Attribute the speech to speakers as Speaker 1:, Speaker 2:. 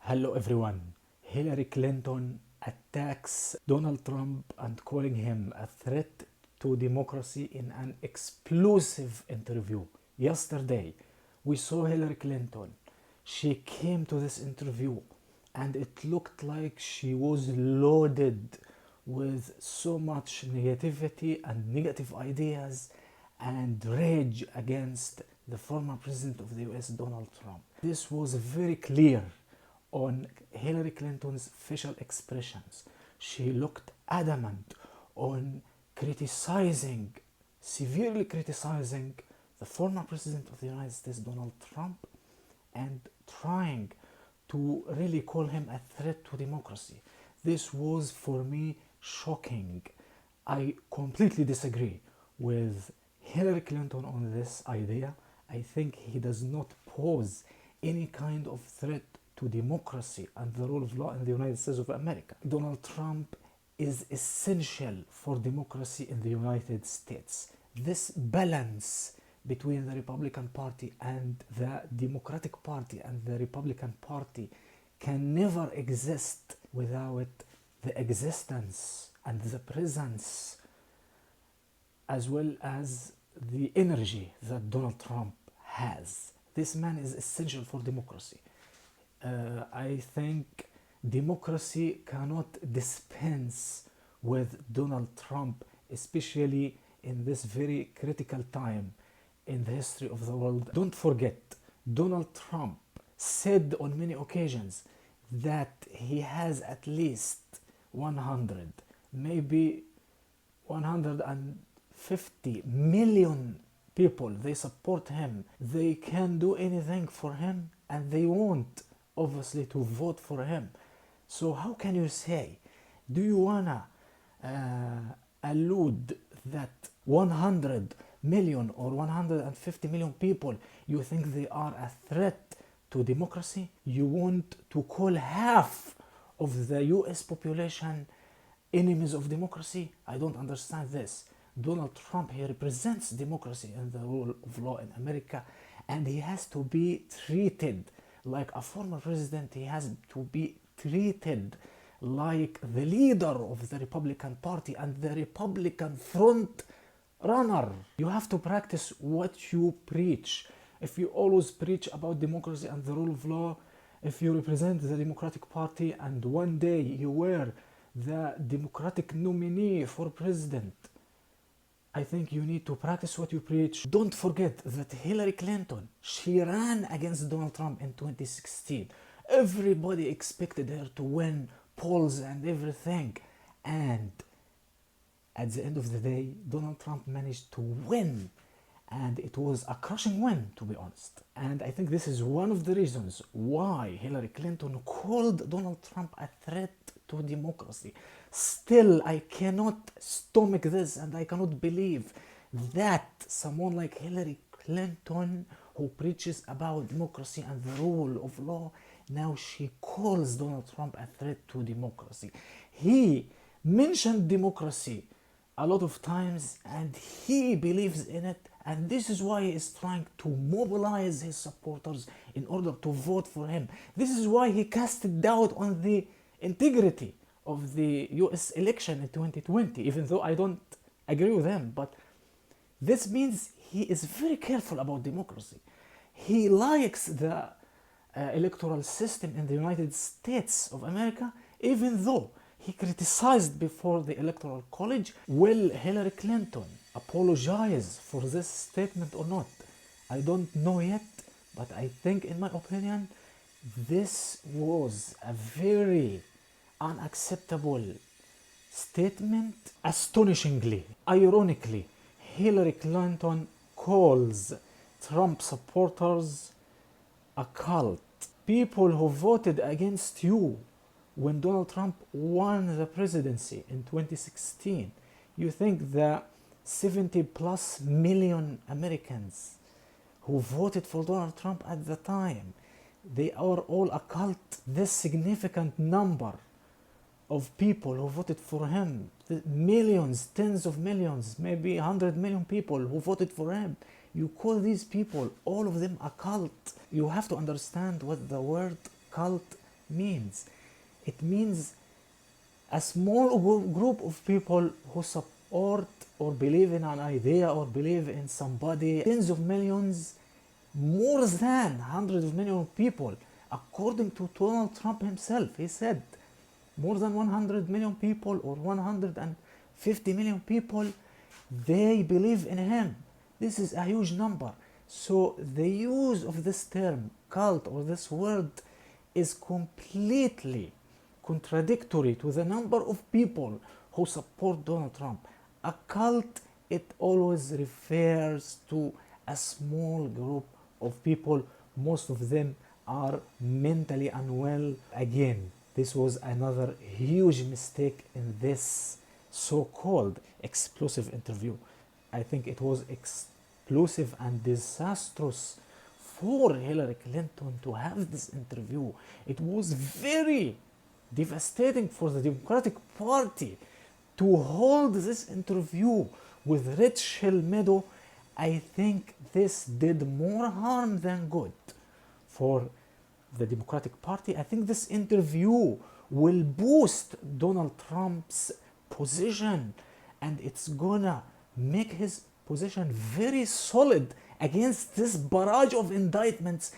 Speaker 1: Hello everyone. Hillary Clinton attacks Donald Trump and calling him a threat to democracy in an explosive interview. Yesterday, we saw Hillary Clinton. She came to this interview and it looked like she was loaded with so much negativity and negative ideas and rage against the former president of the US, Donald Trump. This was very clear on Hillary Clinton's facial expressions. She looked adamant on criticizing, severely criticizing the former president of the United States, Donald Trump, and trying to really call him a threat to democracy. This was for me shocking. I completely disagree with Hillary Clinton on this idea. I think he does not pose any kind of threat to democracy and the rule of law in the United States of America. Donald Trump is essential for democracy in the United States. This balance between the Republican Party and the Democratic Party and the Republican Party can never exist without the existence and the presence as well as the energy that Donald Trump has. This man is essential for democracy. I think democracy cannot dispense with Donald Trump, especially in this very critical time in the history of the world. Don't forget, Donald Trump said on many occasions that he has at least 100, maybe 150 million people. They support him. They can do anything for him and they want obviously to vote for him. So how can you say, do you wanna allude that 100 million or 150 million people, you think they are a threat to democracy? You want to call half of the US population enemies of democracy? I don't understand this. Donald Trump, he represents democracy and the rule of law in America, and he has to be treated like a former president. He has to be treated like the leader of the Republican Party and the Republican front runner. You have to practice what you preach. If you always preach about democracy and the rule of law, if you represent the Democratic Party and one day you were the Democratic nominee for president, I think you need to practice what you preach. Don't forget that Hillary Clinton, she ran against Donald Trump in 2016. Everybody expected her to win polls and everything. And at the end of the day, Donald Trump managed to win. And it was a crushing win, to be honest. And I think this is one of the reasons why Hillary Clinton called Donald Trump a threat to democracy. Still, I cannot stomach this and I cannot believe that someone like Hillary Clinton, who preaches about democracy and the rule of law, now she calls Donald Trump a threat to democracy. He mentioned democracy a lot of times and he believes in it, and this is why he is trying to mobilize his supporters in order to vote for him. This is why he casted doubt on the integrity of the US election in 2020, even though I don't agree with him. But this means he is very careful about democracy. He likes the electoral system in the United States of America, even though he criticized before the Electoral College. Will Hillary Clinton apologize for this statement or not? I don't know yet, but I think, in my opinion, this was a very unacceptable statement. Astonishingly, ironically, Hillary Clinton calls Trump supporters a cult. People who voted against you when Donald Trump won the presidency in 2016. You think the 70 plus million Americans who voted for Donald Trump at the time, they are all a cult? This significant number of people who voted for him, millions, tens of millions, maybe 100 million people who voted for him, you call these people, all of them, a cult. You have to understand what the word cult means. It means a small group of people who support or believe in an idea or believe in somebody. Tens of millions, more than hundreds of millions of people. According to Donald Trump himself, he said more than 100 million people or 150 million people, they believe in him. This is a huge number. So the use of this term cult or this word is completely contradictory to the number of people who support Donald Trump. A cult, it always refers to a small group of people. Most of them are mentally unwell. Again, this was another huge mistake in this so-called explosive interview. I think it was explosive and disastrous for Hillary Clinton to have this interview. It was very devastating for the Democratic Party to hold this interview with Rachel Maddow. I think this did more harm than good for the Democratic Party. I think this interview will boost Donald Trump's position, and it's gonna make his position very solid against this barrage of indictments